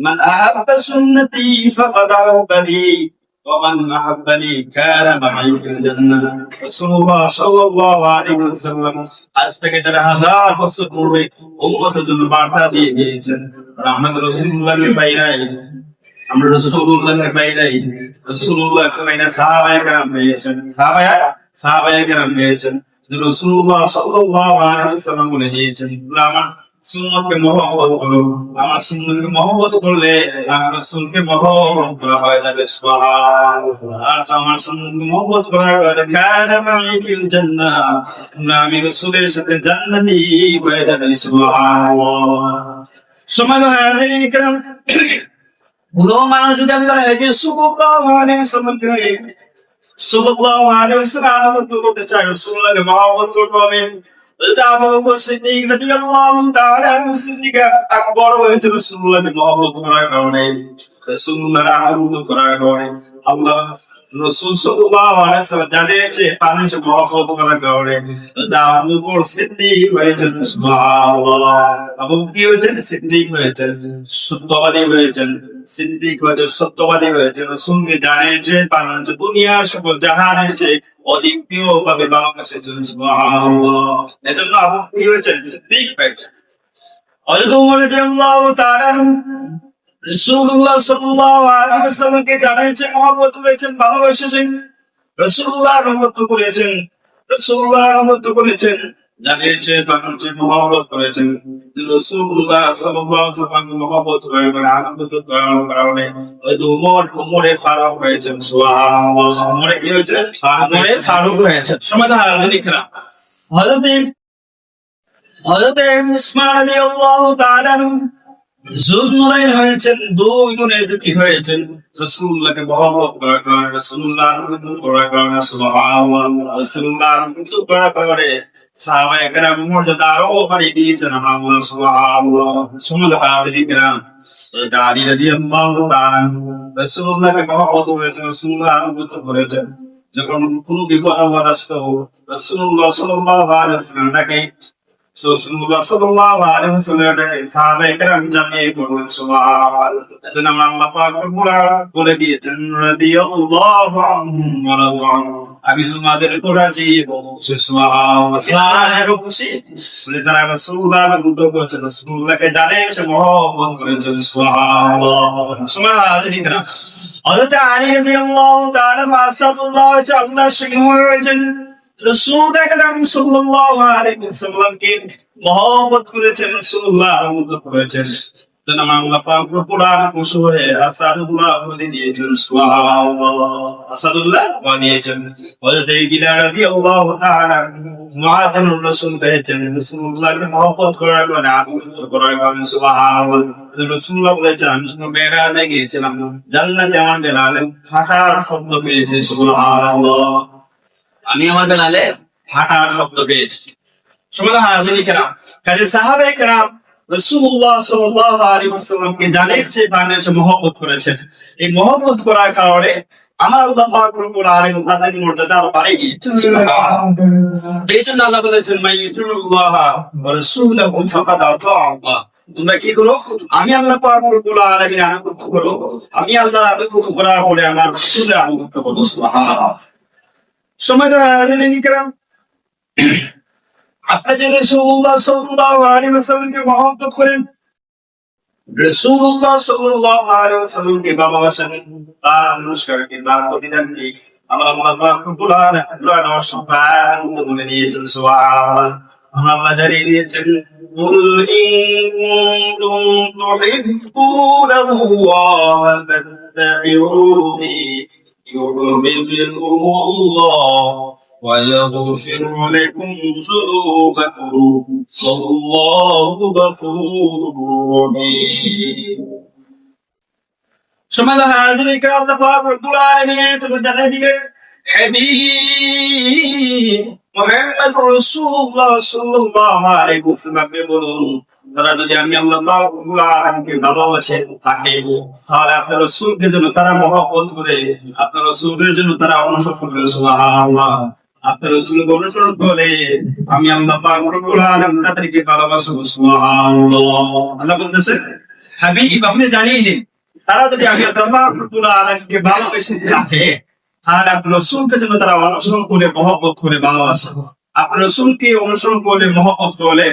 মান আহাব্বা সুন্নতি ফাকাদ আহাব্বানি ওয়া মান আহাব্বানি কানা মাই ফিল জান্নাহ। রাসূলুল্লাহ সাল্লাল্লাহু আলাইহি ওয়াসাল্লাম আজ থেকে ১০০০ বছর পূর্বে উম্মতের জন্য বার্তা দিয়ে গিয়েছেন, আমরা রাসূলুল্লাহকে পাই নাই, আমরা রাসূলুল্লাহকে পাই নাই, রাসূলুল্লাহকে পাই না, সাহাবায়ে কেরাম পেয়েছেন, সাহাবায়ে কেরাম পেয়েছেন। রাসূলুল্লাহ সাল্লাল্লাহু আলাইহি ওয়াসাল্লাম বলে দিয়েছেন, আমার সুন্নতকে মহব্বত করো, আমার সুন্নতকে মহব্বত করলে আমার রাসূলকে মহব্বত করা হয়ে যাবে। সুবহানাল্লাহ। আর আমার সুন্নতকে মহব্বত করার কারণে আমি ফিল জান্নাহ, আমি রাসূলের সাথে জান্নাতি হয়ে যাবে। সুবহানাল্লাহ। সম্মানিত হাজিরিন কিরাম, বুড়ো মানুষ যদি আল্লাহ সাল্লাল্লাহু আলাইহি ওয়াসাল্লামকে সাল্লাল্লাহু আলাইহি ওয়াসাল্লাম আনুগত্য করতে চাই, রাসূলুল্লাহকে মহব্বত করতে হবে। আবু বকর সিদ্দিক রাদিয়াল্লাহু তাআলা সিদ্দিক আকবর হয়েছে রাসূলুল্লাহকে মহব্বত করার কারণে, রাসূলুল্লাহর আনুগত্য করার কারণে। আল্লাহ রাসূল সাল্লাল্লাহু আলাইহি ওয়াসাল্লাম জানিয়েছে পানিতে মহব্বত করার কারণে আবু বকর সিদ্দিক হয়েছে। সুবহানাল্লাহ। আবু বকর কি হয়েছে? সিদ্দিক হয়েছে, সত্যবাদী হয়েছেন, সিদ্দিক হয়েছে, সত্যবাদী হয়েছে। রাসূলকে জানিয়েছে পানিতে দুনিয়ার সকল জাহানের চেয়ে অধিক প্রিয় ভাবে ভালোবাসেছেন। সুবহানাল্লাহ। এজন্য আবু কি হয়েছেন? সিদ্দিক হয়েছেন। হযরত ওমর রাদিয়াল্লাহু তাআলা রাসূলুল্লাহ সাল্লাল্লাহু আলাইহি ওয়াসাল্লামকে জানিয়েছেন মহব্বত করেছেন, ভালোবেসেছেন, রাসূলুল্লাহ রহমত করেছেন, রাসূলুল্লাহ রহমত করেছেন, জানিয়েছেন পানিতে মহব্বত করেছেন। রাসূলুল্লাহ সাল্লাল্লাহু আলাইহি ওয়াসাল্লামকে মহব্বত করেন, আনন্দিত করার কারণে হযরত ওমরে ফারুক হয়েছেন। সুবহানাল্লাহ। ওমরে কি হয়েছে? ওমরে ফারুক হয়েছেন। সম্মানিত হাজিরিন কিরাম, হযরত উসমান রাদিয়াল্লাহু তাআলা যুলনুরাইন হয়েছেন, দুই গুণের দুঃখী হয়েছেন। রাসূলুল্লাহকে মহব্বত করার কারণে, রাসূলুল্লাহ আনুগত্য করার কারণে, সুবহানাল্লাহ, রাসূলুল্লাহ আনুগত্য করার কারণে সাহাবায়ে কেরাম মর্যাদা আরো বাড়িয়ে দিয়েছেন। আল্লাহ সুবহানাল্লাহ। সম্মানিত হাজিরিন কিরাম, আলী রাদিয়াল্লাহু তাআলা রাসূলুল্লাহকে মহব্বত করেছেন, রাসূলুল্লাহ আনুগত্য করেছেন। যখন কোনো বিপদ আসতো রাসূলুল্লাহ সাল্লাল্লাহু আলাইহি ওয়াসাল্লাম তাকে রাসূলুল্লাহ সাল্লাল্লাহু আলাইহি ওয়াসাল্লাম সাহাবায়ে কেরাম জানিয়ে বললেন। সুবহানাল্লাহ। এজন্য আল্লাহ পাক বলে দিয়েছেন রাদিয়াল্লাহু আনহুম ওয়া রাদু আনহু, আমি তোমাদের উপর রাজি। সুবহানাল্লাহ। সাহাবায়ে খুশি বলে তারা রাসূলুল্লাহকে বুদ্ধ করেছেন, রাসূলুল্লাহকে জানিয়েছে, মহব্বত করেছেন। সুবহানাল্লাহ। সুবহানাল্লাহ। হযরত আলী রাদিয়াল্লাহু তাআলা মাসাল্লাহ আল্লাহর সঙ্গে হয়েছেন, রাসূল আকরাম সাল্লাল্লাহু আলাইহি ওয়াসাল্লামকে মহব্বত করেছেন, রাসূলুল্লাহ আনুগত্য করেছেন। যেন আল্লাহ পাক পুরাণ কুসুরে আসাদুল্লাহ বলে দিয়েছেন। সুবহানাল্লাহ। আসাদুল্লাহ বানিয়েছেন। হযরত বিলাল রাদিয়াল্লাহু তাআলা মুআযিনুর রাসূল পেয়েছেন, রাসূলুল্লাহকে মহব্বত করার কারণে, আনুগত্য করার কারণে। সুবহানাল্লাহ। রাসূলুল্লাহ বলেছেন আমি যখন মেরাজে গিয়েছিলাম জান্নাতে আমার বেলালে হাঁটার শব্দ পেয়েছি। সুবহানাল্লাহ। আমি আমার বেলালে হাঁটার শব্দ পেয়েছি। সম্মানিত হাজিরিন কিরাম, কাজে সাহাবায়ে কেরাম রাসূলুল্লাহ সাল্লাল্লাহু আলাইহি ওয়াসাল্লামকে জানিয়েছে, বানিয়েছে, মহব্বত করেছেন। এই মহব্বত করার কারণে আমার আল্লাহ পাক রব্বুল আলামিন তাদের মর্যাদা আরো বাড়িয়ে দিয়েছেন। এই জন্য আল্লাহ বলেছেন মাইয়ুতিল্লাহ ওয়া রাসূলুহু ফাকাদ আতাআল্লাহ, তোমরা কি করো? আমি আল্লাহ পাক রব্বুল আলামিন আনুগত্য করো, আমি আল্লাহর আনুগত্য করার পরে আমার রাসূলের আনুগত্য করো। সুবহানাল্লাহ। সম্মানিত হাজিরিন কিরাম, আপনি যে রাসূলুল্লাহ সাল্লাল্লাহু আলাইহি ওয়াসাল্লামকে মহব্বত করেন, রাসূলুল্লাহ সাল্লাল্লাহু আলাইহি ওয়াসাল্লামকে ভালোবাসেন, তার অনুসরণকে, তার প্রতিদানকে আল্লাহ পাক রব্বুল আলামিন সুবহানাহু বলে দিয়েছেন। সুবহানাল্লাহ। আল্লাহ জানিয়ে দিয়েছেন কুল ইন কুনতুম তুহিব্বুনাল্লাহ ফাত্তাবিউনি ইউহিব্বুকুমুল্লাহ ওয়া ইয়াগফির লাকুম যুনুবাকুম ওয়াল্লাহু গফুরুর রহিম। সম্মানিত হাজিরিন কিরাম, আল্লাহ পাক রব্বুল আলামিন তুমি জানিয়ে দিলেন হাবিব মুহাম্মদ রাসূলুল্লাহ সাল্লাল্লাহু আলাইহি ওয়াসাল্লামকে বলুন, তারা যদি আমি আল্লাহ পাক রব্বুল আলামিনকে ভালোবাসে থাকে তাহলে আপনার রাসূলকে জন্য তারা মহব্বত করে, আপনার রাসূলের জন্য তারা অনুসরণ করে। সুবহানাল্লাহ। আপনার রাসূলকে অনুসরণ করে আমি আল্লাহ পাক রব্বুল আলামিন তাদেরকে ভালোবাসবো। সুবহানাল্লাহ। আল্লাহ বলতেছে হাবিব আপনি জানিয়ে দিন, তারা যদি আগে আল্লাহকে ভালোবেসে থাকে, তাহলে আপনার রসুলকে জন্য তারা অনুসরণ করে মহব্বত করে ভালোবাসে। আপনার রসুলকে অনুসরণ করলে মহব্বত করলে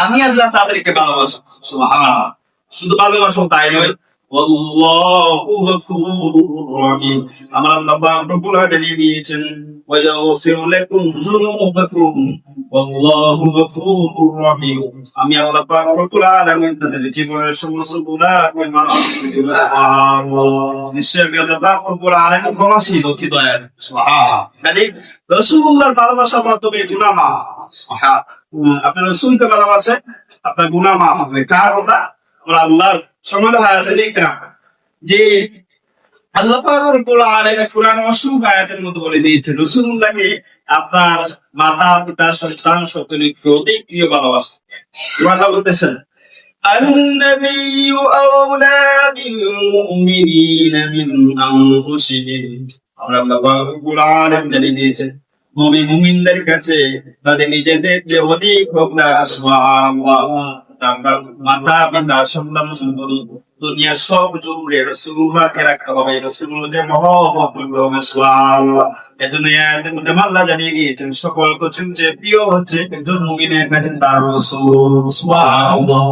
আমি আল্লাহ তাদেরকে ভালোবাসো। সুবহানাল্লাহ। শুধু ভালোবাসো তাই নয়, আল্লাহু গফুরুর রহিম। আমার আল্লাহ পাক রব্বুল আলামিন দিয়েছেন, ওয়া ইয়াগফিরু লাকুম যুনুবাকুম ওয়াল্লাহু গফুরুর রহিম। আমি আল্লাহ পাক রব্বুল আলামিন তাদের জীবনের সমস্ত গুনাহকে মাফ করে দেব। সুবহানাল্লাহ। নিশ্চয়ই আমি আল্লাহ পাক রব্বুল আলামিন ক্ষমাশীল অতি দয়ালু। সুবহানাল্লাহ। কাজেই রাসূলুল্লাহর ভালোবাসার মাধ্যমে গুনাহ মাফ। সুবহানাল্লাহ। আপনার রাসূলকে ভালোবাসে, আপনার গুনাহ মাফ হবে। কার কথা? আমরা আল্লাহর সম্মানিত হায়াতুল ইকরাম যে আল্লাহ পাক রব্বুল আলামিন কুরআন অসংখ্য আয়াতের মধ্যে বলে দিয়েছেন রাসূলুল্লাহকে আপনার মাতা পিতা সন্তান সকলের অধিক প্রিয় ভালোবাসা। আল্লাহ বলতেছেন, আন-নাবিয়্যু আওলা বিল মুমিনিনা মিন আনফুসিহিম। আল্লাহ পাক রব্বুল আলামিন জানিয়ে দিয়েছেন মুমিনদের কাছে তাদের নিজেদের যে অধিক হোক না। সুবহানাল্লাহ। মাতা পিতা সন্তান সুন্দরী দুনিয়ার সব জুড়ে রাসূলুল্লাহকে রাখতে হবে, রাসূলুল্লাহকে মহব্বত করতে হবে। সুবহানাল্লাহ। এজন্য আয়াতের মধ্যে আল্লাহ জানিয়ে দিয়েছেন সকল কিছু যে প্রিয় হচ্ছে একজন মুমিনের কাছে তার রাসূল। সুবহানাল্লাহ।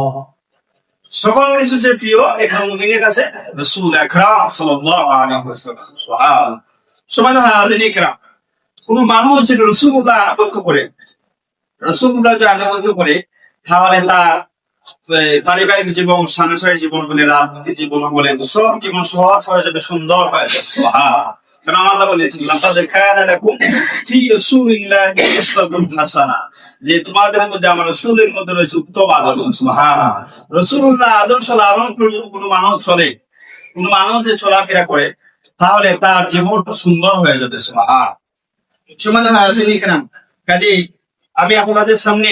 সকল কিছু যে প্রিয় একজন মুমিনের কাছে রাসূল আকরাম সাল্লাল্লাহু আলাইহি ওয়াসাল্লাম। সুবহানাল্লাহ। সুবহানাল্লাহ। কোন মানুষ যদি রাসূলুল্লাহ আনুগত্য করে, রাসূলুল্লাহ যদি আনুগত্য করে, তাহলে তার পারিবারিক জীবন, সাংসারিক জীবন বলে, রাজনৈতিক জীবন বলে, সব জীবন সহজ হয়ে যাবে, সুন্দর হয়ে যাবে। কারণ আল্লাহ বলেছেন, লাকাদ কানা লাকুম ফি রাসূলিল্লাহি উসওয়াতুন হাসানাহ, যে তোমাদের মধ্যে আমার রাসূলের মধ্যে রয়েছে উত্তম আদর্শ। সুবহানাল্লাহ। রাসূলুল্লাহ আদর্শ লালন করে কোন মানুষ চলে, কোন মানুষ যে চলাফেরা করে, তাহলে তার জীবনটা সুন্দর হয়ে যাবে। সুবহানাল্লাহ। কাজেই আমি আপনাদের সামনে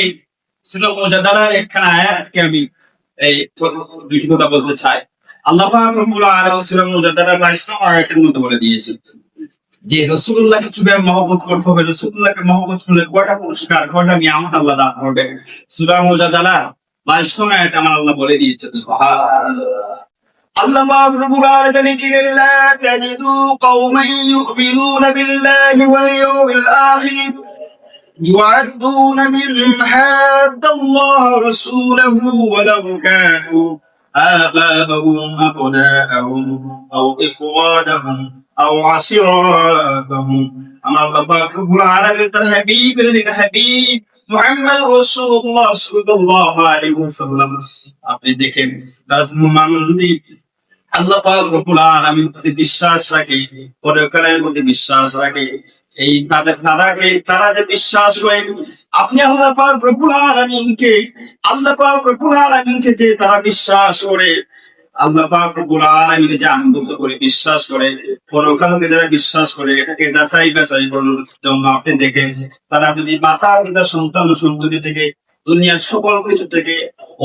সুরা মুজাদালার একখানা আয়াতকে আমি এই দুইটি কথা বলতে চাই। আল্লাহ পাক রব্বুল আলামিন সূরা মুজাদালার 22 নম্বর আয়াতের মধ্যে বলে দিয়েছে যে রাসূলুল্লাহকে কিভাবে মহব্বত করতে হবে, রাসূলুল্লাহকে মহব্বত করলে কয়টা পুরস্কার, কয়টা নিয়ামত আল্লাহ দান করবে। সূরা মুজাদালা 22 নম্বর আয়াতে আমার আল্লাহ বলে দিয়েছেন। সুবহানাল্লাহ। আল্লাহ পাক রব্বুল আলামিন বলেন, লা তাজিদু কওমান ইউমিনুনা বিল্লাহি ওয়াল ইয়াউমিল আখির يعدون من حاد الله رسوله ولو كانوا آباءهم أبناءهم أو إخوانهم أو عشيرتهم। أما الله رب العالمين الحبيب الحبيب محمد رسول الله صلى الله عليه وسلم। আপনি দেখেন তারা মানুষ যদি আল্লাহ পাক রব্বুল আলামিন প্রতি বিশ্বাস রাখে, পরকালের মধ্যে বিশ্বাস রাখে, এই তারা যে বিশ্বাস করে আপনি আল্লাহ পাক রব্বুল আলামিনকে যে তারা বিশ্বাস করে, আল্লাহ পাক রব্বুল আলামিনকে যে আনন্দ করে বিশ্বাস করে, পরকালকে যারা বিশ্বাস করে, এটাকে যাচাই করার জন্য আপনি দেখেন তারা যদি মাতা পিতা সন্তান সন্ততি থেকে দুনিয়ার সকল কিছু থেকে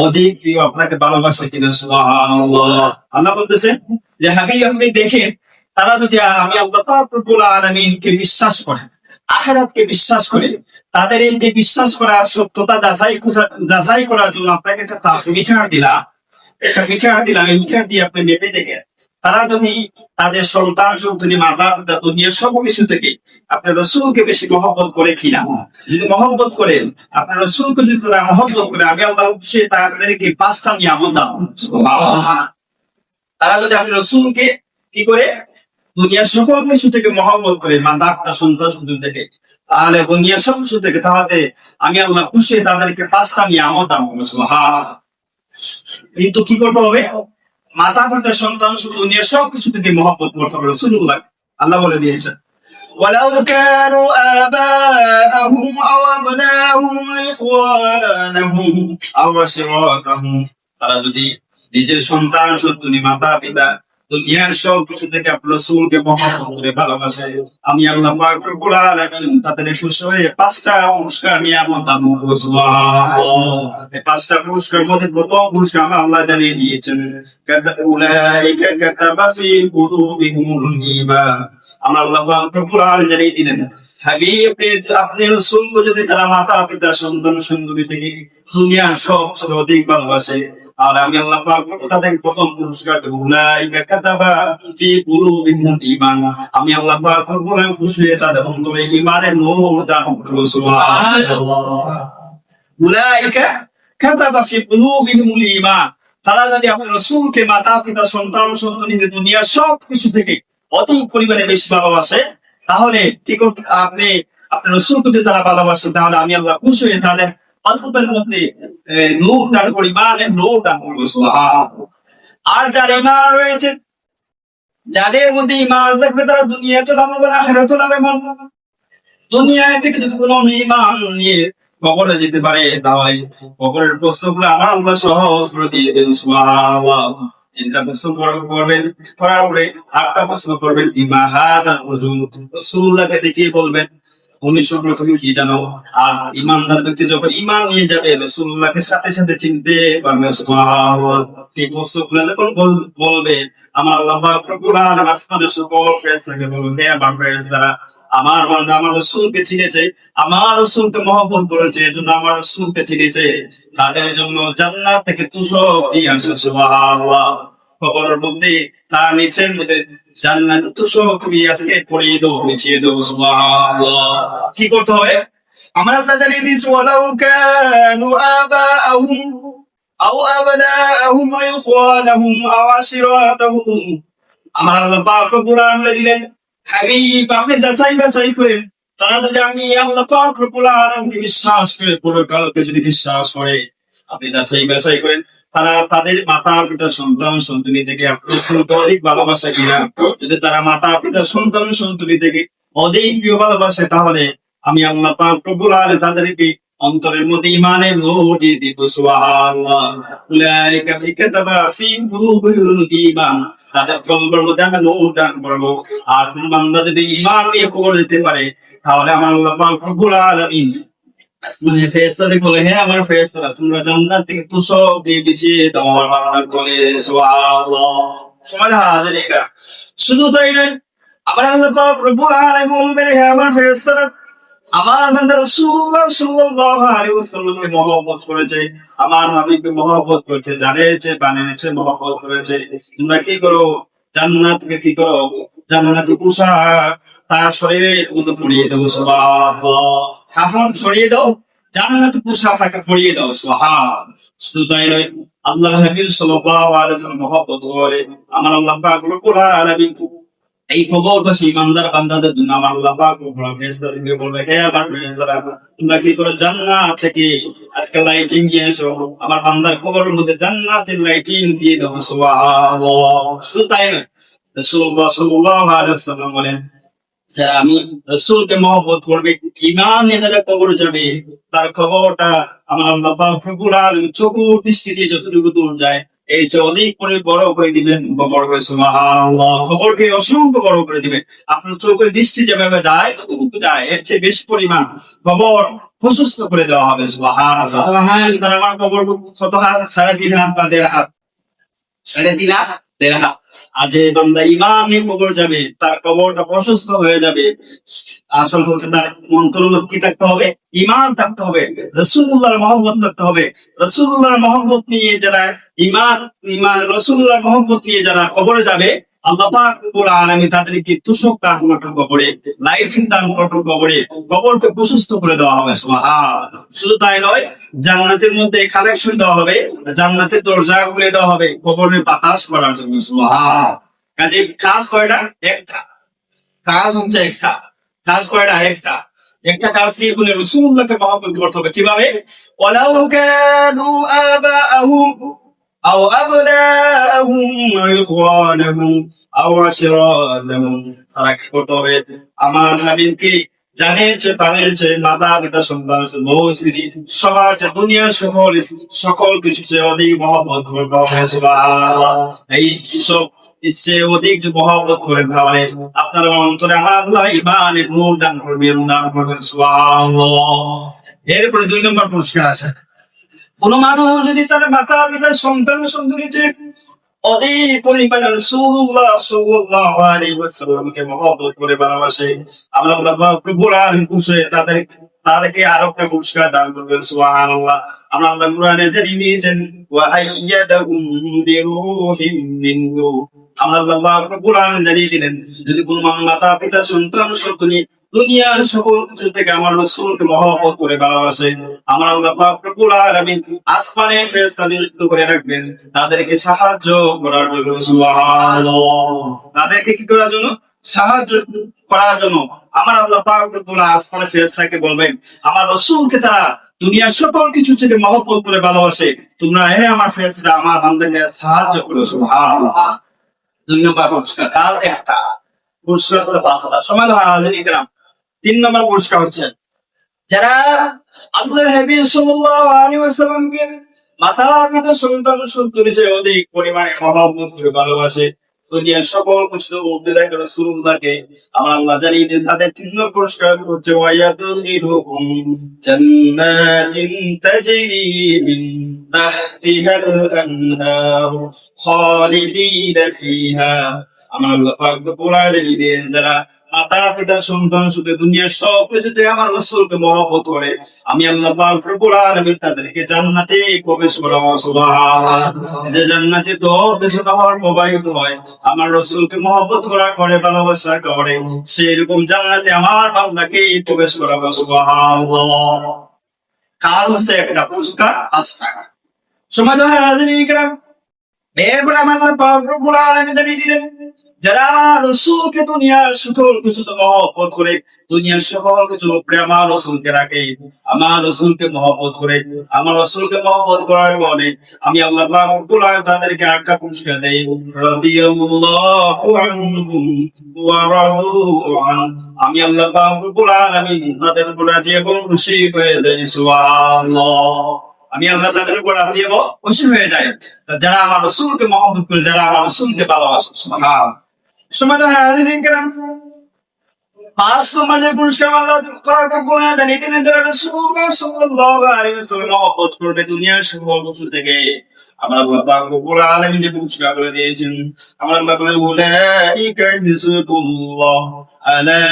অধিক প্রিয় আপনাকে ভালোবাসে কিনা। সুবহানাল্লাহ। আল্লাহ বলতেছেন যে হাবিব আপনি দেখেন তারা যদি আমি আল্লাহ পাক রব্বুল আলামিনকে বিশ্বাস করে, আখিরাতকে বিশ্বাস করে, তাদের এই যে বিশ্বাস করার সত্যতা যাচাই করার জন্য আপনাকে একটা মিটার দিলাম, এই মিটার দিয়ে আপনি মেপে দেখেন তারা যদি তাদের সন্তান সন্ততি মাতা পিতা দুনিয়ার সব কিছু থেকে আপনার রাসূলকে বেশি মহব্বত করে কিনা। যদি মহব্বত করেন, আপনার রাসূলকে যদি তারা মহব্বত করে, আমি আল্লাহ তাদেরকে 5টা নিয়ামত দাও। তারা যদি আপনি রাসূলকে কি করে দুনিয়ার সকল কিছু থেকে মহব্বত করে, মাতা পিতা সন্তান সন্ততি থেকে, তাহলে দুনিয়ার সব কিছু থেকে তাহলে আমি আল্লাহ খুশি তাদেরকে 5টা নিয়ামত দাও। কিন্তু কি করতে হবে? মাতা পিতা সন্তান দুনিয়ার সব কিছু থেকে মহব্বত করতে হবে রাসূলুল্লাহ। আল্লাহ বলে দিয়েছেন, ওয়ালাউ কানু আবাআহুম আও আবনাহুম ইখওয়ানাহুম আও আশিরাতাহুম। তারা যদি নিজের সন্তান সন্ততি মাতা পিতা দুনিয়ার সব কিছু থেকে আপনার রাসূলকে মহব্বত করে ভালোবাসে, আমি আল্লাহ পাক রব্বুল আলামিন তাদের খুশি হয়ে 5টা পুরস্কার নিয়ামত দান করব। সুবহানাল্লাহ। এই 5টা পুরস্কার মধ্যে প্রথম পুরস্কার আল্লাহ জানিয়ে দিয়েছেন, উলাইকা কাতাবা ফি কুলুবিহিমুল ঈমান। আমার আল্লাহ পাক রব্বুল আলামিন জানিয়ে দিলেন, হাবিব আপনি রাসূলকে যদি তারা মাতা পিতা সন্তান সন্ততি থেকে দুনিয়ার সব অধিক ভালোবাসে, আর আমি আল্লাহ পাক তাদের প্রথম পুরস্কার দেব, উলাইকা কাতাবা ফি কুলুবিহিম ঈমান। আমি আল্লাহ পাক রব্বুল আলামিন খুশি হয়ে তাদের অন্তরে ঈমানের নূর দান করব। সুবহানাল্লাহ। উলাইকা কাতাবা ফি কুলুবিহিমুল ঈমান। তারা যদি আপনার রাসূলকে, মাতা পিতা সন্তান সন্ততিদের দুনিয়ার সবকিছু থেকে অধিক পরিমাণে বেশি ভালোবাসে, তাহলে কি করতে, আপনি আপনার রাসূলকে যদি তারা ভালোবাসে, তাহলে আমি আল্লাহ খুশি হয়ে তাদের অল্পের মধ্যে নূর দান করি, ইমানের নূর দান করবো। সুবহানাল্লাহ। আর যার ঈমান রয়েছে, যাদের মধ্যে ঈমান থাকবে, তারা দুনিয়াতে লাভবান, আখিরাতে লাভবান। দুনিয়ায় থেকে যদি কোনো ঈমান নিয়ে কবরে যেতে পারে, তাহলে কবরের প্রশ্নগুলো আমার আল্লাহ সহজ করে দিয়ে দেন। সুবহানাল্লাহ। তিনটা প্রশ্ন করবেন, করার পরে আটটা প্রশ্ন করবেন, ইমাহাদা রাসূলুল্লাহকে দেখিয়ে বলবেন উনি সর্বপ্রথম কি জানো। আর ইমানদার ব্যক্তি যখন ইমান নিয়ে যাবে, রাসূলুল্লাহকে সাথে সাথে চিনতে পারবে। সুবহানাল্লাহ। এই প্রশ্নগুলো যখন বলবে, আমার আল্লাহ পাক রব্বুল আলামিন আসমানের সকল ফেরেশতাকে বলবেন, হে আমার ফেরেশতারা, আমার বান্দা আমার রাসূলকে চিনেছে, আমার রাসূলকে মহব্বত করেছে, এজন্য আমার রাসূলকে চিনেছে, তাদের জন্য জান্নাত থেকে তুষক নিয়ে আসে। সুবহানাল্লাহ। কবরের মধ্যে তার নিচের মধ্যে জান্নাত তুষক নিয়ে আজকে পড়িয়ে দেবো, মিছিয়ে দেবো। সুবহানাল্লাহ। কি করতে হবে? আমরা আল্লাহ জানিয়ে দিয়েছি, ওয়ালাউ কানু আবাআহুম আও আবনাআহুম ওয়া ইখওয়ানাহুম আও আশিরাতাহুম। আমার আল্লাহ পাক রব্বুল আলামিন দিলেন, হাবিব আপনি যাচাই বাছাই করেন, তারা যদি আমি আল্লাহ পাক রব্বুল আলামিনকে বিশ্বাস করে, পরকালকে যদি বিশ্বাস করে, আপনি যাচাই বাছাই করেন তারা তাদের মাতা পিতা সন্তান সন্ততি থেকে আপনার রাসূলকে অধিক ভালোবাসে কিনা। যদি তারা মাতা পিতা সন্তান সন্ততি থেকে অধিক প্রিয় ভালোবাসে, তাহলে আমি আল্লাহ পাক রব্বুল আলামিন তাদেরকে অন্তরের মধ্যে ঈমানের নূর দিয়ে দিব। সুবহানাল্লাহ। উলাইকা কাতাবা ফি কুলুবিহিমুল ঈমান। তাদের কলবের মধ্যে আমি নূর দান করব। আর কোন বান্দা যদি ঈমান নিয়ে কবর যেতে পারে, তাহলে আমার আল্লাহ পাক রব্বুল আলামিন আসমানের ফেরেশতাদের বলে, হে আমার ফেরেশতারা, তোমরা জান্নাত থেকে তুষক দিয়ে বিছিয়ে দাও আমার বান্দার কোলে। সুবহানাল্লাহ। সবাই হাজিরিকা। শুধু তাই নয়, আমার আল্লাহ পাক রব্বুল আলামিন বলবেন, হে আমার ফেরেশতারা, আমার বান্দা রাসূলুল্লাহ সাল্লাল্লাহু আলাইহি ওয়াসাল্লামকে মহব্বত করেছে, আমার নবীকে মহব্বত করেছে, যাদের চেয়ে বানিয়ে চেয়ে মহব্বত করেছে, তোমরা কি করো? জান্নাতকে কি করো? জান্নাতি পোশাক তার শরীরে মধ্যে পরিয়ে দেবো। সুবহানাল্লাহ। কাফন ছড়িয়ে দাও, জান্নাতি পোশাক তাকে পরিয়ে দাও। সুবহানাল্লাহ। শুধু তাই নয়, আল্লাহ নবী সাল্লাল্লাহু আলাইহি ওয়াসাল্লাম মহব্বত করে আমার আল্লাহ পাক রব্বুল আলামিন এই কবরবাসী ইমানদার বান্দাদের জন্য আমার আল্লাহ পাক ফেরেশতাদেরকে বলবে, হে আমার ফেরেশতারা, তোমরা কি করে জান্নাত থেকে আজকে লাইটিং দিয়ে এসো, আমার বান্দার কবরের মধ্যে জান্নাতের লাইটিং দিয়ে দাও। সুবহানাল্লাহ। শুধু তাই নয়, রাসূলুল্লাহ সাল্লাল্লাহু আলাইহি ওয়াসাল্লাম বলেন, যারা আমি রাসূলকে মহব্বত করবে, ঈমান নিয়ে যারা কবরে যাবে, তার খবরটা আমার আল্লাহ পাক রব্বুল আলামিন চোখের দৃষ্টি দিয়ে যতটুকু দূর যায়, এই চেয়ে অনেক করে বড় করে দিবেন। বড় করে। সুবহানাল্লাহ। খবরকে অসংখ্য বড় করে দিবেন। আপনার চোখের দৃষ্টি যেভাবে যায়, ততটুকু যায়, এর চেয়ে বেশি পরিমাণ খবর প্রশস্ত করে দেওয়া হবে। সুবহানাল্লাহ। তারা আমার খবর কত হাত? 3.5 হাত বা 1.5 হাত। 3.5 হাত 1.5 হাত। আর যে বান্দা ঈমান নিয়ে কবর যাবে, তার কবরটা প্রশস্ত হয়ে যাবে। আসল হচ্ছে তার অন্তরের মধ্যে কি থাকতে হবে? ঈমান থাকতে হবে, রাসূলুল্লাহর মহব্বত থাকতে হবে। রাসূলুল্লাহর মহব্বত নিয়ে যারা রাসূলুল্লাহর মহব্বত নিয়ে যারা কবরে যাবে, আল্লাহ পাক রব্বুল আলামিন তাদেরকে তুষক দান করবেন কবরে, লাইটিং দান করবেন কবরে, কবরকে প্রশস্ত করে দেওয়া হবে। সুবহানাল্লাহ। শুধু তাই নয়, জান্নাতের মধ্যে কালেকশন দেওয়া হবে, জান্নাতের দরজা খুলে দেওয়া হবে কবরের বাতাস করার জন্য। সুবহানাল্লাহ। কাজে কাজ কয়টা? একটা। কাজ হচ্ছে একটা। কাজ কয়টা? একটা। একটা কাজ কি? বলে রাসূলুল্লাহকে মহব্বত করতে হবে। কিভাবে? ওয়ালাউ কানু আবাআহুম আও আবনাআহুম ওয়া ইখওয়ানাহুম আও আশিরাতাহুম। তারা কি করতে হবে? আমার হাবিবকে জানের চেয়ে প্রাণের চেয়ে, মাতা পিতা সন্তান বউ স্ত্রী সবার চেয়ে, দুনিয়ার সকল কিছু চেয়ে অধিক মহব্বত করতে হবে। সুবহানাল্লাহ। এই সব ইচ্ছে অধিক যে মহব্বত করেন, তাহলে আপনার অন্তরে আমার আল্লাহ ঈমানের নূর দান করবেন, দান করবেন। সুবহানাল্লাহ। এরপরে 2 নম্বর পুরস্কার আছে। কোন মানুষ যদি তার মাতা পিতা সন্তান সন্ততিতে অধিক পরিমাণে রাসূলুল্লাহ সাল্লাল্লাহু আলাইহি ওয়াসাল্লামকে মহব্বত করে ভালোবাসে, আমরা আল্লাহ পাক রব্বুল আলামিন খুশি হয়ে তাদের তাদেরকে আরো একটা পুরস্কার দান করবেন। সুবহানাল্লাহ। আমরা আল্লাহ কোরআনে জানিয়ে দিয়েছেন ওয়া আইয়াদাহুম বিরূহিম মিনহু। আমরা আল্লাহ কোরআনে জানিয়ে দিলেন যদি কোনো মাতা পিতা সন্তান সন্ততি দুনিয়ার সকল কিছু থেকে আমার রাসূলকে মহব্বত করে ভালোবাসে, আমার আল্লাহ পাক রব্বুল আলামিন আসমানের ফেরেশতা নিযুক্ত করে রাখবেন তাদেরকে সাহায্য করার জন্য। সুবহানাল্লাহ। তাদেরকে কি করার জন্য? সাহায্য করার জন্য। আমার আল্লাহ পাক রব্বুল আসমানের ফেরেশতাকে বলবেন আমার রাসূলকে তারা দুনিয়ার সকল কিছু থেকে মহব্বত করে ভালোবাসে, তোমরা হে আমার ফেরেশতারা আমার বান্দাকে সাহায্য করো। সুবহানাল্লাহ। 2 নম্বর পুরস্কার। কাল একটা পুরস্কার হচ্ছে 5টা। সমাজ হাজির ইকরাম। 3 নম্বর পুরস্কার হচ্ছে যারা আল্লাহর হাবিব সাল্লাল্লাহু আলাইহি ওয়াসাল্লামকে মাতা পিতা সন্তান সন্ততি চেয়ে অধিক পরিমাণে মহব্বত করে ভালোবাসে, দুনিয়ার সকল কিছু মধ্যে দেখে রাসূলুল্লাহকে আমার আল্লাহ জানিয়ে দেন তাদের 3 নম্বর পুরস্কার হচ্ছে ওয়ায়াদুলুহুম জান্নাতিন তাজরি মিন তাহতিহাল আনহার খালিদিনা ফিহা। আমার আল্লাহ পাক কোরআনে জানিয়ে দেন যারা মাতা পিতা সন্তান সুতে দুনিয়ার সব কিছুতে আমার রাসূলকে মহব্বত করে আমি আল্লাহ পাক রব্বুল আলামিন তাদেরকে জান্নাতে প্রবেশ করাবো। সুবহানাল্লাহ। যে জান্নাতে তো দেশে পাওয়ার প্রবাহিত হয় আমার রাসূলকে মহব্বত করা করে ভালোবাসা করে সেরকম জান্নাতে আমার বান্দাকে প্রবেশ করাবো। সুবহানাল্লাহ। কাল হচ্ছে একটা পুরস্কার 5 টাকা। সমাজ হাজির ইকরাম। এরপর আমার আল্লাহ পাক রব্বুল আলামিন জানিয়ে দিলেন যারা রাসূলকে দুনিয়ার সকল কিছুতে মহব্বত করে দুনিয়ার সকল কিছু প্রেম আমার রাসূলকে রাখে আমার রাসূলকে মহব্বত করে আমার রাসূলকে মহব্বত করার কারণে আমি আল্লাহ পাক রব্বুল আলামিন তাদেরকে একটা পুরস্কার দেই রাদিয়াল্লাহু আনহুম ওয়া রাদু আন। আমি আল্লাহ পাক রব্বুল আলামিন তাদের উপর রাজি এবং খুশি হয়ে যাই। সুবহানাল্লাহ। আমি আল্লাহ তাদের উপর রাজি এবং খুশি হয়ে যাই যারা আমার রাসূলকে মহব্বত করে যারা আমার রাসূলকে ভালোবাসে। সুবহানাল্লাহ। সমাজ হাজিরিন কিরাম। 5 নম্বরের পুরস্কার আল্লাহ পাক রব্বুল আলামিন জানিয়ে দিলেন যারা রাসূলুল্লাহ সাল্লাল্লাহু আলাইহি ওয়াসাল্লাম মহব্বত করবে দুনিয়ার সকল কিছু থেকে আমার আল্লাহ পাক রব্বুল আলামিন যে পুরস্কার করে দিয়েছেন আমার আল্লাহ বলে উলাইকা হিজবুল্লাহ আলা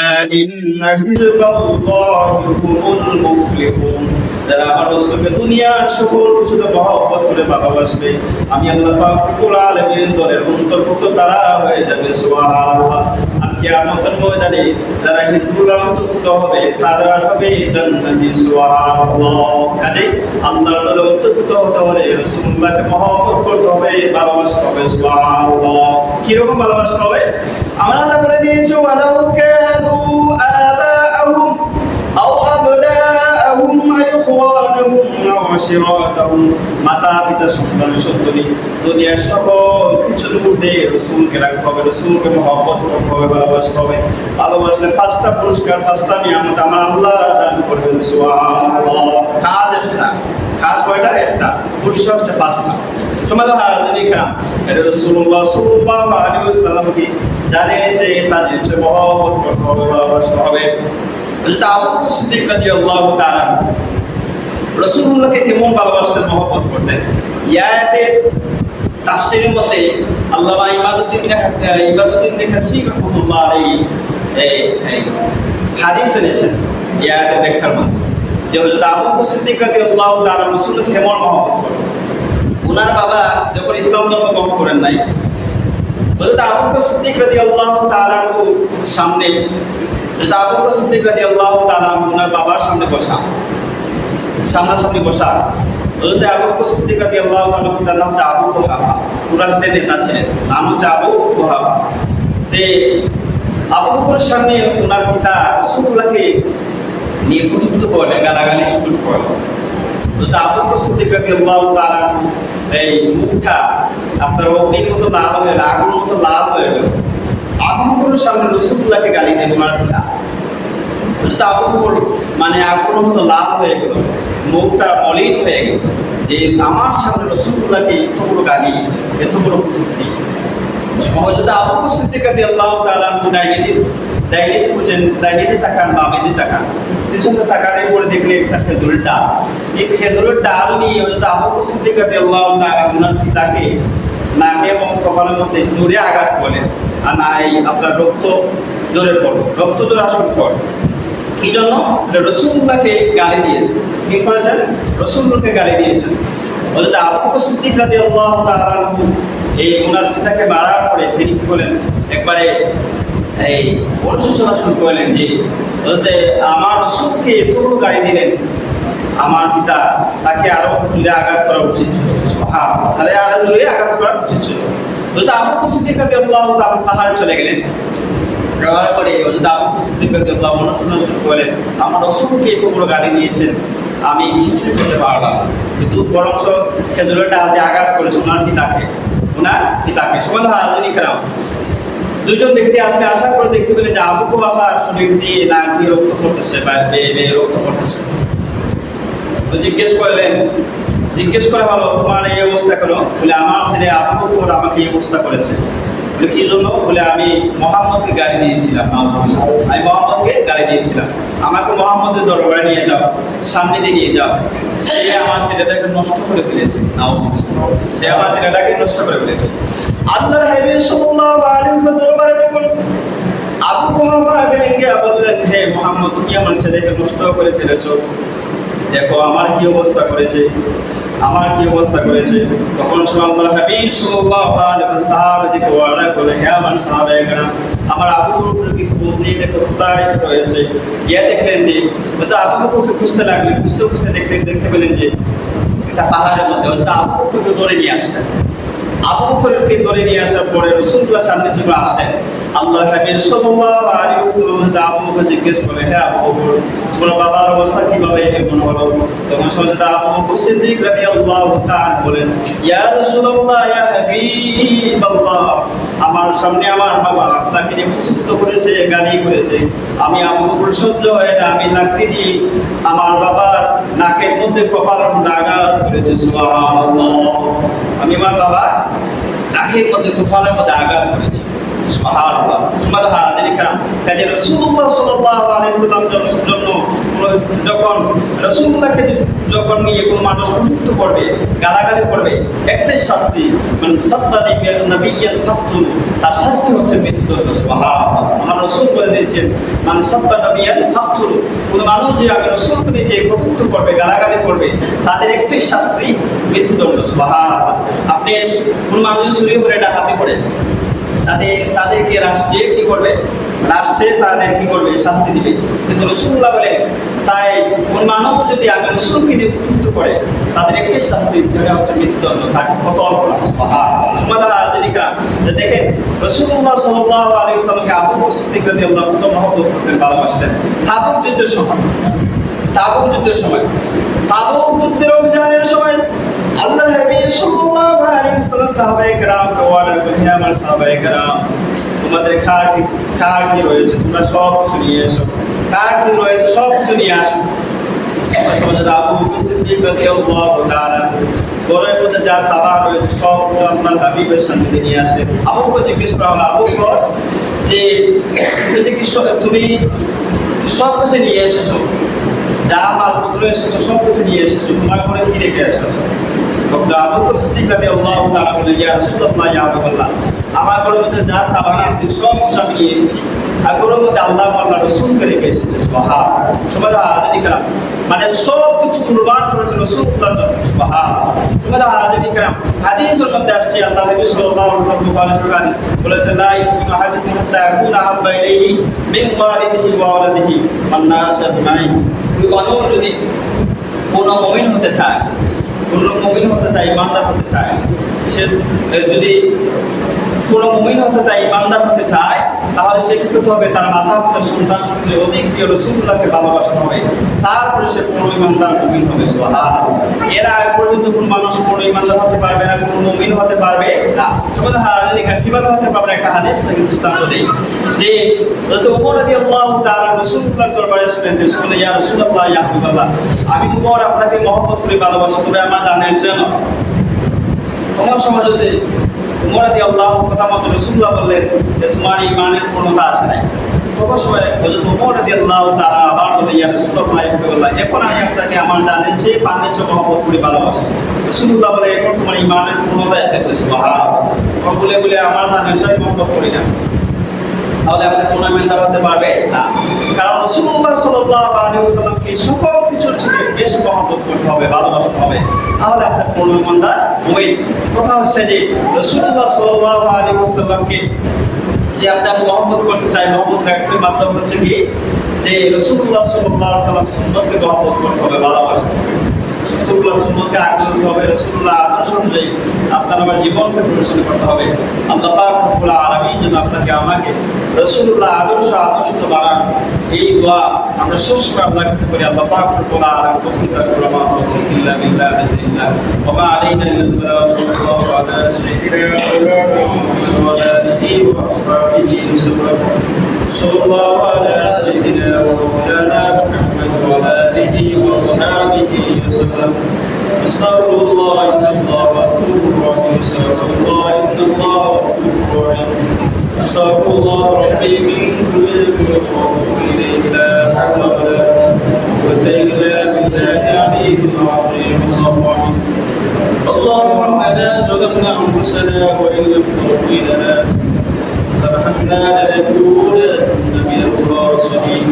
ইন্না হিজবাল্লাহি হুমুল মুফলিহুন। যারা আমার রাসূলকে দুনিয়ার সকল কিছুতে মহব্বত করে ভালোবাসবে আমি আল্লাহ পাক রব্বুল আলামিনের দলের অন্তর্ভুক্ত তারা হয়ে যাবে। সুবহানাল্লাহ। আর কিয়ামতের ময়দানে যারা হিজবুল্লাহর অন্তর্ভুক্ত হবে তারা হবে জান্নাতি। সুবহানাল্লাহ। কাজেই আল্লাহর দলের অন্তর্ভুক্ত হতে হলে রাসূলুল্লাহকে মহব্বত করতে হবে ভালোবাসতে হবে। সুবহানাল্লাহ। কি রকম ভালোবাসতে হবে? আমার আল্লাহ বলে দিয়েছে ওয়ালাউ কানু আবাআহুম আও আবনাআহুম আও ইখওয়ানাহুম আও আশিরাতাহুম। মাতা পিতা সন্তান সন্ততি দুনিয়ার সকল কিছুর মধ্যে রাসূলকে রাখতে হবে রাসূলকে মহব্বত করতে হবে ভালোবাসতে হবে। ভালোবাসলে 5টা পুরস্কার 5টা নিয়ামত আমার আল্লাহ দান করবেন। সুবহানাল্লাহ। কাজ একটা কাজ কয়টা? একটা। পুরস্কার হচ্ছে 5টা। সমাজ হাজিরিন কিরাম। এটা রাসূলুল্লাহ সাল্লাল্লাহু আলাইহি ওয়াসাল্লামকে জানিয়েছে তাদেরকে মহব্বত করতে হবে ভালোবাসতে হবে। হযরত আবু বকর সিদ্দিক রাদিয়াল্লাহু তাআলা রাসূলুল্লাহকে কেমন ভালোবাসতেন মহব্বত করতেন ইয়াতের তাফসীরের মধ্যে আল্লামা ইমাদুদ্দিন কাসির রাহমাতুল্লাহ আলাইহি এই হাদিস এনেছেন ইয়াতে ব্যাখ্যার মধ্যে যে হযরত আবু বকর সিদ্দিক রাদিয়াল্লাহু তাআলা রাসূলুল্লাহকে কেমন মহব্বত করতেন। ওনার বাবা যখন ইসলাম ধর্ম গ্রহণ করেন নাই হযরত আবু বকর সিদ্দিক রাদিয়াল্লাহু তাআলা সামনে হযরত আবু বকর সিদ্দিক রাদিয়াল্লাহু তাআলা ওনার বাবার সামনে বসা সামনাসামনি বসা। হযরত আবু বকর সিদ্দিক রাদিয়াল্লাহু তাআলা তার নাম হচ্ছে আবু কুহাফা, কুরাইশদের নেতা ছিলেন, নাম হচ্ছে আবু কুহাফা। তে আবু বকরের সামনে ওনার পিতা রাসূলুল্লাহকে নিয়ে কটূক্তি করলেন, গালাগালি শুরু করলেন। হযরত আবু বকর সিদ্দিক রাদিয়াল্লাহু তাআলা এই মুখটা আপনার অগ্নির মতো লাল হয়ে গেল, আগুনের মতো লাল হয়ে গেল। আবু বকরের সামনে রাসূলুল্লাহকে গালি দেন ওনার পিতা। হযরত আবু বকর মানে আগুনের মতো লাল হয়ে গেল, মুখটা মলিন হয়ে গেল যে আমার সামনে রাসূলুল্লাহকে এত বড় গালি এত বড় কটূক্তি। হযরত আবু বকর সিদ্দিক রাদিয়াল্লাহু তাআলা ডাইনিতে তাকান বামেতে তাকান, পিছনে তাকালে পরে দেখলে একটা খেজুরের ডাল। এই খেজুরের ডাল নিয়ে হযরত আবু বকর সিদ্দিক রাদিয়াল্লাহু তাআলা ওনার পিতাকে নাকে এবং কপালের মধ্যে জোরে আঘাত করেন। আর না এই আপনার রক্ত জোরে পড়ে, রক্ত জোরে আসর পড়ে। কি জন্য? রাসূলুল্লাহকে গালি দিয়েছেন। কি করেছেন? রাসূলুল্লাহকে গালি দিয়েছেন। হযরত আবু বকর সিদ্দিক রাদিয়াল্লাহু তাআলা আনহু এই ওনার পিতাকে মারার পরে তিনি কি বলেন, একবারে এই অনুশোচনা শুরু করলেন যে হযরতে আমার রাসূলকে এতগুলো গালি দিলেন, আমার পিতা, তাকে আরো জোরে আঘাত করা উচিত ছিল। সুবহানাল্লাহ, তাহলে আরো জোরে আঘাত করা উচিত ছিল। হযরত আবু বকর সিদ্দিক রাদিয়াল্লাহু তাআলা পাহাড়ে চলে গেলেন। যাওয়ার পরে হযরত আবু বকর সিদ্দিক রাদিয়াল্লাহু আনহু অনুশোচনা শুরু করলেন, আমার রাসূলকে এতগুলো গালি দিয়েছেন, আমি কিছুই করতে পারলাম না, কিন্তু বরঞ্চ খেজুরের ডাল দিয়ে আঘাত করেছে ওনার পিতাকে। সুবহানাল্লাহ, হাজিরিন কিরাম, দুজন ব্যক্তি আসলে আসার পরে দেখতে পেলেন যে আবু বকর শরীর দিয়ে নাক দিয়ে রক্ত পড়তেছে বা বেয়ে রক্ত পড়তেছে। তো জিজ্ঞেস করা হলো, তোমার এই অবস্থা কেন? বলে, আমার ছেলে আবু বকর আমাকে এই অবস্থা করেছে। বলে, কি জন্য? বলে, আমি মুহাম্মদকে গালি দিয়েছিলাম, আমাকে মুহাম্মদের দরবারে নিয়ে যাও, সামনে দিয়ে নিয়ে যাও, সে আমার ছেলেটাকে নষ্ট করে ফেলেছে। আল্লাহর হাবিব সাল্লাল্লাহু আলাইহি ওয়াসাল্লাম দরবারে যখন আবু বকর গেলেন, গিয়ে বললেন, হে মুহাম্মদ, তুমি আমার ছেলেকে নষ্ট করে ফেলেছো, দেখো আমার কি অবস্থা করেছে। তখন আল্লাহর হাবিব সাল্লাল্লাহু আলাইহি ওয়াসাল্লাম সাহাবাদেরকে ওয়াদা করলেন, হে আমার সাহাবায়েরা, আমার আবু বকরকে খোঁজ নিয়ে দেখো কোথায় রয়েছে। গিয়ে দেখলেন যে আবু বকরকে খুঁজতে লাগলেন, খুঁজতে দেখতে পেলেন যে একটা পাহাড়ের মধ্যে আবু বকরকে ধরে নিয়ে আসলেন। আবু বকরকে ধরে নিয়ে আসার পরে রাসূলুল্লাহ সামনে যখন আসলেন, আল্লাহর হাবিব সাল্লাল্লাহু আলাইহি ওয়াসাল্লাম আবু বকরকে জিজ্ঞেস করলেন, হে আবু বকর, তোমার বাবার অবস্থা কিভাবে এমন হলো? তখন হযরত আবু বকর সিদ্দিক রাদিয়াল্লাহু তাআলা বলেন, ইয়া রাসূলুল্লাহ, ইয়া হাবিবাল্লাহ, আমার সামনে আমার বাবা আপনাকে নিয়ে করেছে, গালি করেছে। আমি আবু বকর সহ্য হয় না, আমি লাকড়ি দিয়ে আমার বাবার নাকের মধ্যে কপালের মধ্যে আঘাত করেছে। সুবহানাল্লাহ, আমি আমার বাবা নাকের মধ্যে কপালের মধ্যে আঘাত করেছি। সুবহানাল্লাহ, হাজিরিন কিরাম, কাজে রাসূলুল্লাহ সাল্লাল্লাহু আলাইহি ওয়াসাল্লাম জন্য যখন রাসূলুল্লাহকে যখন নিয়ে কোনো মানুষ কটূক্ত করবে, গালাগালি করবে, একটাই শাস্তি, মানে সাব্বা নবিয়্যান ফাকতুল, তার শাস্তি হচ্ছে মৃত্যুদণ্ড। সুবহানাল্লাহ, আমার রাসূল বলে দিয়েছেন, মানে সাব্বা নবিয়্যান ফাকতুল, কোনো মানুষ যে আমি রাসূলকে নিয়ে যে কটূক্ত করবে, গালাগালি করবে, তাদের একটাই শাস্তি, মৃত্যুদণ্ড। সুবহানাল্লাহ, আপনি কোনো মানুষ চুরি করে ডাকাতি করে তাদেরকে রাষ্ট্রে কি করবে? তাদের কি করবে? শাস্তি দিবে। কিন্তু রাসূলুল্লাহ বলে, তাই কোন মানুষ যদি আমি রাসূলকে নিয়ে কটূক্ত করে, তাদের একটাই শাস্তি, সেটা হচ্ছে মৃত্যুদণ্ড, তাকে কতল করা। সুবহানাল্লাহ, হাজিরিন কিরাম, দেখেন রাসূলুল্লাহ সাল্লাল্লাহু আলাইহি ওয়াসাল্লামকে আবু বকর সিদ্দিক রাদিয়াল্লাহু তাআলা কত মহব্বত করতেন, ভালোবাসতেন। তাবুক যুদ্ধের অভিযানের সময় আল্লাহর হাবিব সাল্লাল্লাহু আলাইহি ওয়াসাল্লাম সাহাবায়ে কেরামকে ওয়াদা করলেন, হে আমার সাহাবায়ে কেরাম, তোমাদের কার কি রয়েছে, তোমরা সব কিছু নিয়ে এসো। সব কিছু নিয়ে আসো। আবু বকর সিদ্দিক রাদিয়াল্লাহু তাআলা ঘরের মধ্যে যা সাবান রয়েছে সব কিছু আল্লাহর হাবিবের সামনে নিয়ে আসলেন। আবু বকর জিজ্ঞেস করা হলো, আবু বকর, যে তুমি সব কিছু নিয়ে এসেছো, যা মালপত্র এসেছো সব কিছু নিয়ে এসেছো, তোমার ঘরে কি রেখে এসেছো? তখন আবু বকর সিদ্দিক রাদিয়াল্লাহু তাআলা বললেন, ইয়া রাসূলুল্লাহ, ইয়া হাবিবাল্লাহ, আমার ঘরের মধ্যে যা সাবান আছে সব কিছু আমি নিয়ে এসেছি, আর ঘরের মধ্যে আল্লাহ রাসূলকে রেখে এসেছে। সুবহানাল্লাহ, হাজিরিন কিরাম, মানে সব কিছু কুরবান করেছে রাসূলুল্লাহর জন্য। সুবহানাল্লাহ, হাজিরিন কিরাম, হাদিসের মধ্যে আসছে আল্লাহ নবী সাল্লাল্লাহু আলাইহি ওয়াসাল্লাম বুখারী শরীফের হাদিস বলেছেন, লা ইউমিনু আহাদুকুম হাত্তা ইয়াকুনা আহাব্বা ইলাইহি মিন ওয়ালিদিহি ওয়া ওয়ালাদিহি ওয়ান নাস আজমাইন। মানুষ যদি কোনো মুমিন হতে চায়, ইমানদার হতে চায়, সে যদি কোনো মুমিন হতে চায়, ইমানদার হতে চায়, তাহলে সে কি করতে হবে? তার মাতা পিতা সন্তান শুনলে অধিক প্রিয় রাসূলুল্লাহকে ভালোবাসতে হবে, তারপরে সে কোনো ইমানদার মুমিন হবে। সুবহানাল্লাহ, এর আগে পর্যন্ত কোনো মানুষ কোনো ইমানদার হতে পারবে না, কোনো মুমিন হতে পারবে না। সুবহানাল্লাহ, কিভাবে হতে পারবে? একটা হাদিস থেকে দৃষ্টান্ত দেই, যে হযরত ওমর রাদিয়াল্লাহু তাআলা রাসূলুল্লাহর দরবারে এসেছিলেন, বললেন, ইয়া রাসূলুল্লাহ, ইয়া হাবিবাল্লাহ, আমি ওমর আপনাকে মহব্বত করে ভালোবাসি, তবে আমার জানেন জন্য তোমার সমাজে ওমর রাদিয়াল্লাহু কথা মতো রাসূলুল্লাহ বললেন যে তোমার ঈমানের পূর্ণতা আছে নাই। তখন সময় হযরত ওমর রাদিয়াল্লাহু তাআলা আবার বললেন, ইয়া রাসূলুল্লাহ, ইয়া হাবিবাল্লাহ, এখন আমি আপনাকে আমার জানের চেয়ে পানের চেয়ে মহব্বত করে ভালোবাসি। রাসূলুল্লাহ বলে, এখন তোমার ঈমানের পূর্ণতা এসেছে। সুবহানাল্লাহ, বলে আমার জানের চেয়ে মহব্বত করি না। তাহলে আপনি গুণাগার হতে পারবেন না। কারণ রাসূলুল্লাহ সাল্লাল্লাহু আলাইহি ওয়াসাল্লামকে সকল কিছুর থেকে বেশি মহব্বত করতে হবে, ভালোবাসতে হবে, তাহলে আপনার গুণাগার হবে। কথা হচ্ছে যে রাসূলুল্লাহ সাল্লাল্লাহু আলাইহি ওয়াসাল্লামকে যে আপনি মহব্বত করতে চাই, মহব্বত রাখতে মাধ্যম হচ্ছে কি যে রাসূলুল্লাহ সাল্লাল্লাহু আলাইহি ওয়াসাল্লাম সুন্নতকে মহব্বত করতে হবে, ভালোবাসতে হবে, রাসূলুল্লাহ সুন্নতকে আঁকড়ে ধরতে হবে, রাসূলুল্লাহ আদর্শ অনুযায়ী আপনার আমার জীবনকে পরিচালনা করতে হবে। আল্লাহ পাক রব্বুল আলামিন যেন আপনাকে আমাকে রাসূলুল্লাহ আদর্শ আদর্শিত বানান, এই দোয়া আমরা শেষ করে আল্লাহর কাছে করি। আল্লাহ পাক রব্বুল আলামিন তৌফিক দান করুন। মা তৌফিক ইল্লা বিল্লাহ বিসমিল্লাহ ওয়া মা আলাইনা ইল্লা সাল্লাল্লাহু আলা সাইয়্যিদিনা মুহাম্মাদিন ওয়া আলা আলিহি ওয়া আসহাবিহি ওয়াসাল্লাম। সাল্লাল্লাহু আলা সাইয়্যিদিনা ওয়া মাওলানা মুহাম্মাদ ওয়া আলা আলিহি ওয়া আসহাবিহি ওয়াসাল্লাম। আস্তাগফিরুল্লাহ ইন্নাল্লাহা গফুরুর রাহিম। আস্তাগফিরুল্লাহ ইন্নাল্লাহা গফুরুর রাহিম। أستغفر الله ربي من كل ذنب وأتوب إليه لا حول ولا قوة إلا بالله العلي العظيم. اللهم ربنا ظلمنا أنفسنا وإن لم تغفر لنا وترحمنا لنكونن من الخاسرين.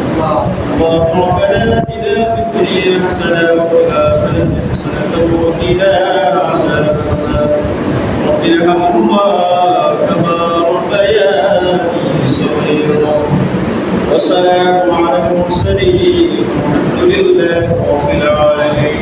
اللهم ربنا آتنا في الدنيا حسنة وفي الآخرة حسنة وقنا عذاب النار. رب ارحمهما كما ربياني صغيرا. وسلام على المرسلين والحمد لله رب العالمين.